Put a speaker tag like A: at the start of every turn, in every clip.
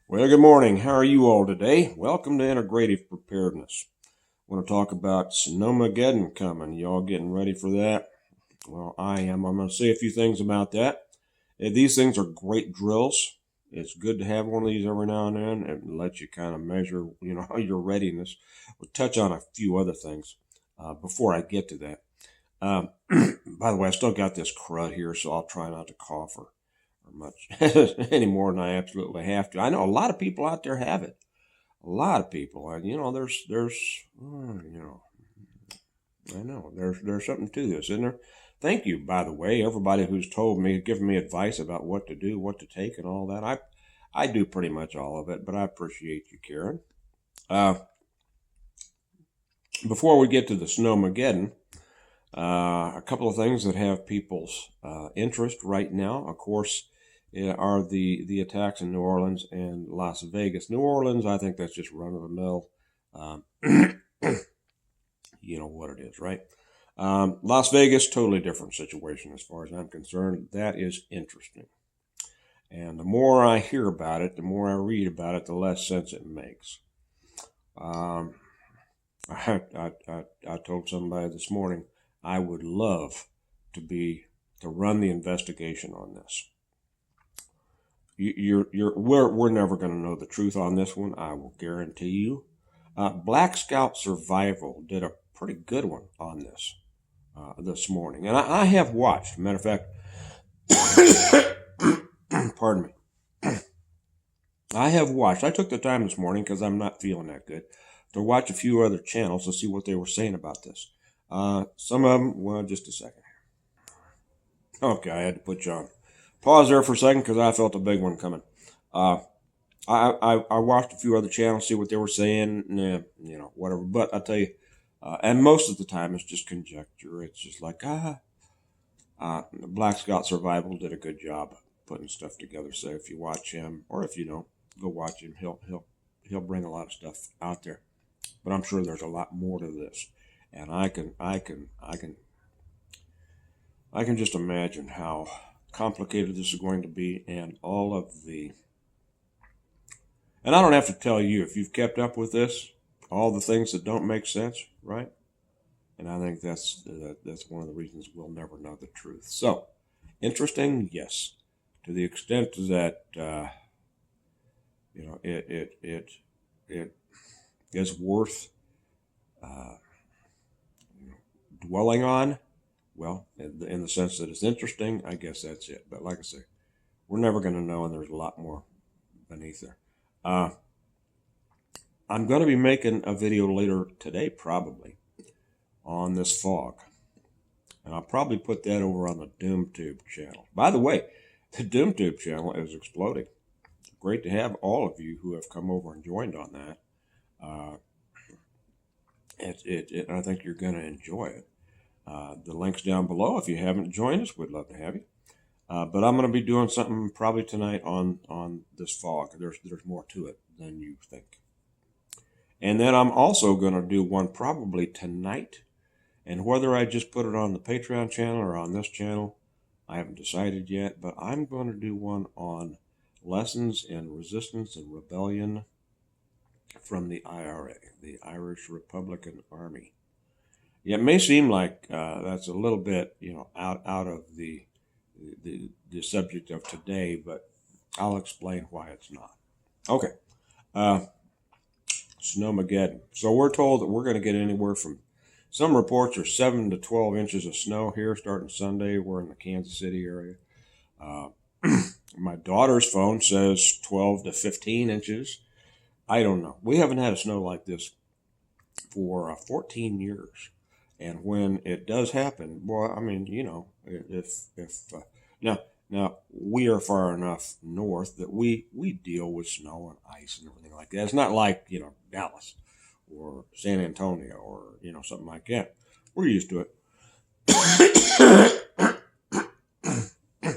A: Well, good morning. How are you all today? Welcome to Integrative Preparedness. I want to talk about Snowmageddon coming. Y'all getting ready for that? Well, I am. I'm going to say a few things about that. These things are great drills. It's good to have one of these every now and then and let you kind of measure, your readiness. We'll touch on a few other things before I get to that. By the way, I still got this crud here, so I'll try not to cough or much any more than I absolutely have to. I know a lot of people out there have it. A lot of people, and I know there's something to this, isn't there? Thank you, by the way, everybody who's told me, given me advice about what to do, what to take, and all that. I do pretty much all of it, but I appreciate you, Karen. Uh, Before we get to the Snowmageddon, a couple of things that have people's interest right now, of course, are the attacks in New Orleans and Las Vegas. New Orleans, I think that's just run of the mill. Um, you know what it is, right? Las Vegas, totally different situation as far as I'm concerned. That is interesting. And the more I hear about it, the more I read about it, the less sense it makes. Um, I told somebody this morning I would love to run the investigation on this. We're never going to know the truth on this one. I will guarantee you. Black Scout Survival did a pretty good one on this morning, and I have watched. Matter of fact, pardon me. I have watched. I took the time this morning because I'm not feeling that good to watch a few other channels to see what they were saying about this. Some of them. Well, just a second. Okay, I had to put you on pause there for a second because I felt a big one coming. Uh, I watched a few other channels, see what they were saying, whatever. But I tell you, and most of the time it's just conjecture. It's just like Black Scout Survival did a good job putting stuff together. So if you watch him, or if you don't, go watch him. He'll bring a lot of stuff out there. But I'm sure there's a lot more to this, and I can just imagine how complicated this is going to be, and all of the. And I don't have to tell you if you've kept up with this, all the things that don't make sense, right? And I think that's one of the reasons we'll never know the truth. So, interesting, yes, to the extent that it is worth uh, dwelling on. Well, in the sense that it's interesting, I guess that's it. But like I say, we're never going to know, and there's a lot more beneath there. I'm going to be making a video later today, probably, on this fog. And I'll probably put that over on the DoomTube channel. By the way, the DoomTube channel is exploding. Great to have all of you who have come over and joined on that. I think you're going to enjoy it. The link's down below. If you haven't joined us, we'd love to have you. But I'm going to be doing something probably tonight on this fog. There's more to it than you think. And then I'm also going to do one probably tonight. And whether I just put it on the Patreon channel or on this channel, I haven't decided yet. But I'm going to do one on lessons in resistance and rebellion from the IRA, the Irish Republican Army. Yeah, it may seem like that's a little bit, out of the subject of today, but I'll explain why it's not. Okay. Snowmageddon. So we're told that we're going to get anywhere from, some reports are 7 to 12 inches of snow here starting Sunday. We're in the Kansas City area. My daughter's phone says 12 to 15 inches. I don't know. We haven't had a snow like this for 14 years. And when it does happen, well, I mean, if now we are far enough north that we deal with snow and ice and everything like that. It's not like, Dallas or San Antonio or, something like that. We're used to it.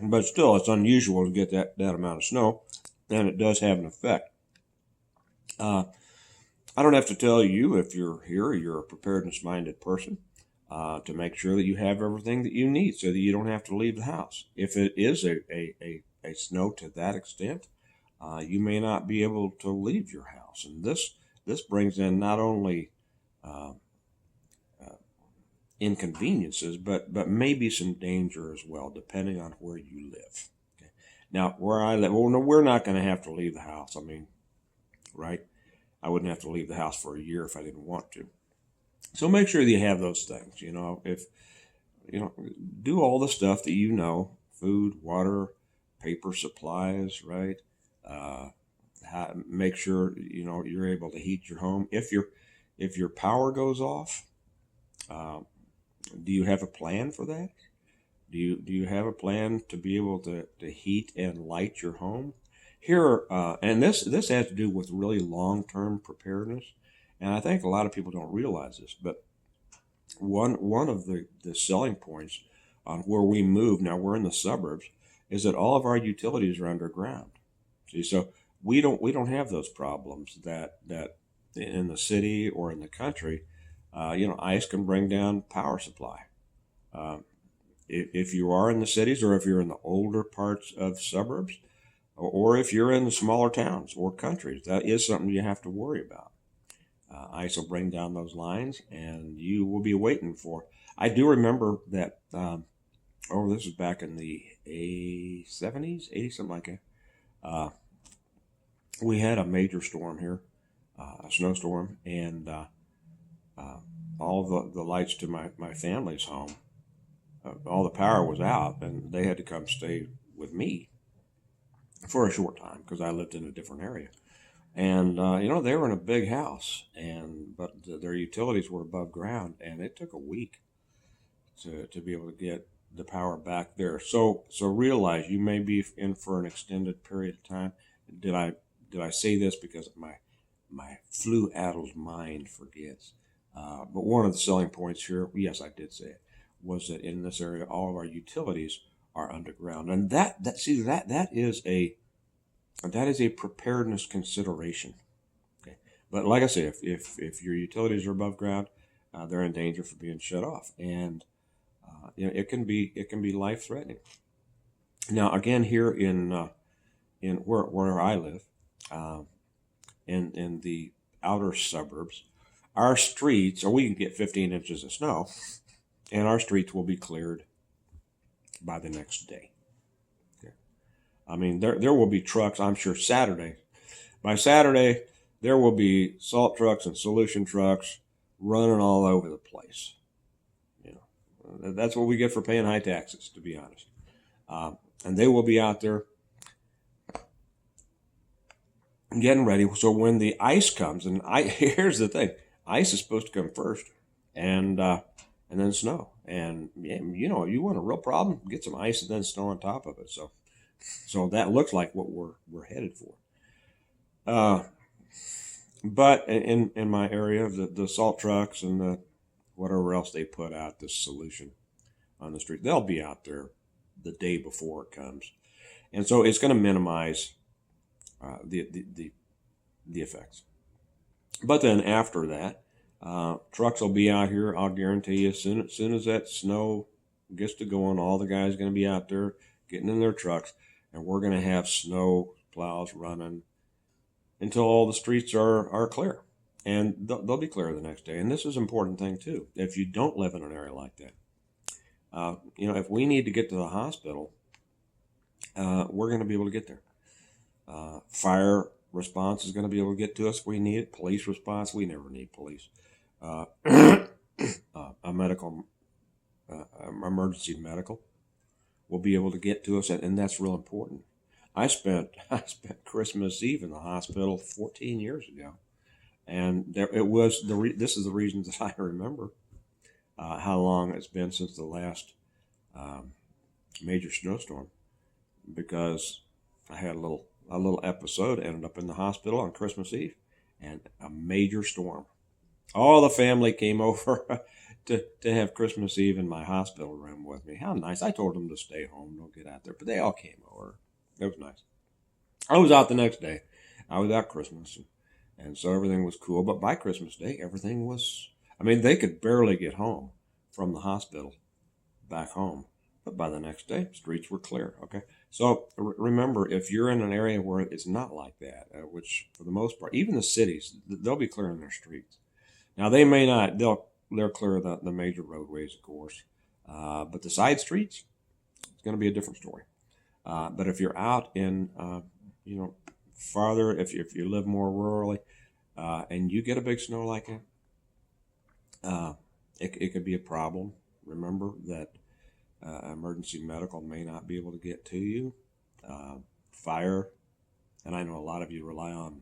A: But still, it's unusual to get that amount of snow, and it does have an effect. I don't have to tell you, if you're here, you're a preparedness-minded person, to make sure that you have everything that you need so that you don't have to leave the house. If it is a snow to that extent, you may not be able to leave your house. And this brings in not only uh, inconveniences, but maybe some danger as well, depending on where you live. Okay. Now, where I live, well, no, we're not going to have to leave the house. I mean, right? I wouldn't have to leave the house for a year if I didn't want to. So make sure that you have those things. If do all the stuff that food, water, paper supplies, right? Uh, Make sure you're able to heat your home. If your power goes off, uh, do you have a plan for that? Do you have a plan to be able to heat and light your home? Here, and this has to do with really long-term preparedness, and I think a lot of people don't realize this, but one of the selling points on where we move now, we're in the suburbs, is that all of our utilities are underground. See, so we don't have those problems that in the city or in the country. Ice can bring down power supply. Um, if you are in the cities, or if you're in the older parts of suburbs, or if you're in the smaller towns or countries, that is something you have to worry about. Ice will bring down those lines, and you will be waiting for. I do remember that. This was back in the 70s, 80s, something like that. Uh, we had a major storm here, a snowstorm, and uh, all the lights to my family's home, all the power was out, and they had to come stay with me for a short time because I lived in a different area. And they were in a big house, but their utilities were above ground, and it took a week to be able to get the power back there. So realize you may be in for an extended period of time. Did I say this because my flu-addled mind forgets? But one of the selling points here, yes, I did say it, was that in this area all of our utilities are underground, and that is a preparedness consideration. Okay, but like I say, if your utilities are above ground, they're in danger for being shut off, and it can be life threatening. Now, again, here in where I live, uh, in the outer suburbs, our streets, or we can get 15 inches of snow, and our streets will be cleared by the next day. Okay. I mean, there will be trucks, I'm sure, Saturday. By Saturday, there will be salt trucks and solution trucks running all over the place. That's what we get for paying high taxes, to be honest. And they will be out there getting ready. So when the ice comes, and here's the thing: ice is supposed to come first, and then snow. And you want a real problem, get some ice and then snow on top of it. So that looks like what we're headed for. Uh, but in my area, the salt trucks and the whatever else they put out, this solution on the street, they'll be out there the day before it comes, and so it's going to minimize the effects. But then after that, trucks will be out here. I'll guarantee you, as soon as that snow gets to going, all the guys are going to be out there getting in their trucks, and we're going to have snow plows running until all the streets are clear. And they'll be clear the next day. And this is an important thing, too. If you don't live in an area like that, if we need to get to the hospital, we're going to be able to get there. Fire response is going to be able to get to us if we need it. Police response, we never need police. A medical, emergency medical will be able to get to us, and that's real important. I spent Christmas Eve in the hospital 14 years ago. And this is the reason that I remember how long it's been since the last major snowstorm, because I had a little episode, ended up in the hospital on Christmas Eve, and a major storm. All the family came over to have Christmas Eve in my hospital room with me. How nice! I told them to stay home, don't get out there, but they all came over. It was nice. I was out the next day. I was out Christmas. And so everything was cool. But by Christmas Day, everything was, they could barely get home from the hospital back home. But by the next day, streets were clear. Okay. So remember, if you're in an area where it's not like that, which for the most part, even the cities, they'll be clearing their streets. Now they may not. They'll clear the major roadways, of course, but the side streets, it's going to be a different story. But if you're out in, farther, if you live more rurally, and you get a big snow like that, it could be a problem. Remember that emergency medical may not be able to get to you. Fire, and I know a lot of you rely on.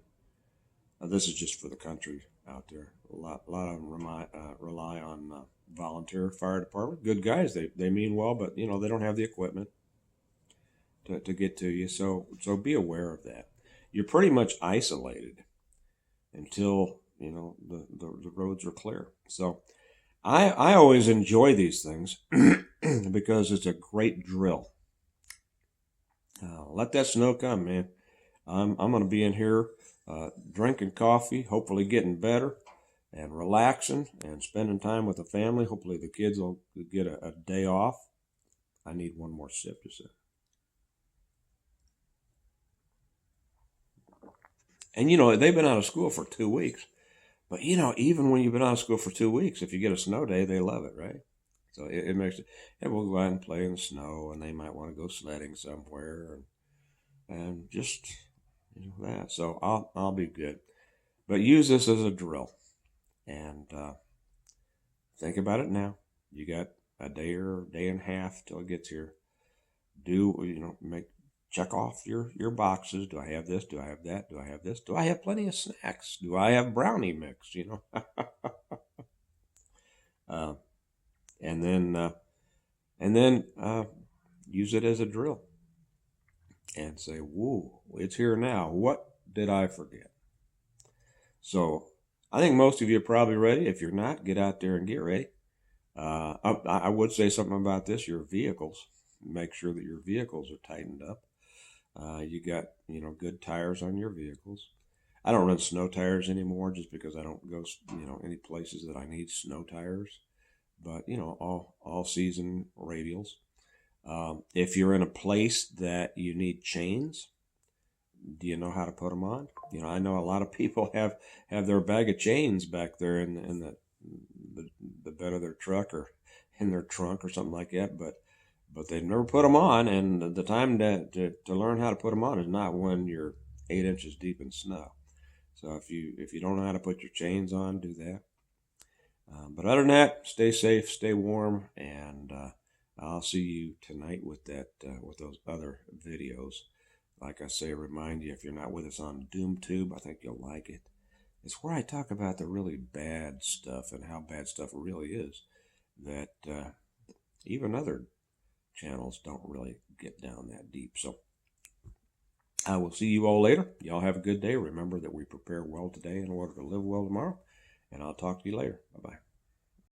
A: This is just for the country out there. A lot of them rely on volunteer fire department. Good guys. They mean well, but they don't have the equipment to get to you. So be aware of that. You're pretty much isolated until the roads are clear. So I always enjoy these things because it's a great drill. Let that snow come, man. I'm going to be in here drinking coffee, hopefully getting better, and relaxing and spending time with the family. Hopefully the kids will get a day off. I need one more sip to sip. And they've been out of school for 2 weeks. But even when you've been out of school for 2 weeks, if you get a snow day, they love it, right? So it makes it, and we'll go out and play in the snow, and they might want to go sledding somewhere, and just that. So I'll be good. But use this as a drill, and think about it now. You got a day or day and a half till it gets here. Check off your boxes. Do I have this? Do I have that? Do I have this? Do I have plenty of snacks? Do I have brownie mix? And then use it as a drill and say, "Whoa, it's here now. What did I forget?" So I think most of you are probably ready. If you're not, get out there and get ready. I would say something about this: your vehicles. Make sure that your vehicles are tightened up. You got good tires on your vehicles. I don't run snow tires anymore just because I don't go any places that I need snow tires. But all season radials. If you're in a place that you need chains, do you know how to put them on? I know a lot of people have their bag of chains back there in the bed of their truck or in their trunk or something like that, but they've never put them on, and the time to learn how to put them on is not when you're 8 inches deep in snow. So if you don't know how to put your chains on, do that. But other than that, stay safe, stay warm, and I'll see you tonight with those other videos. Like I say, remind you, if you're not with us on DoomTube, I think you'll like it. It's where I talk about the really bad stuff and how bad stuff really is that even other channels don't really get down that deep. So I will see you all later. Y'all have a good day. Remember that we prepare well today in order to live well tomorrow. And I'll talk to you later. Bye-bye.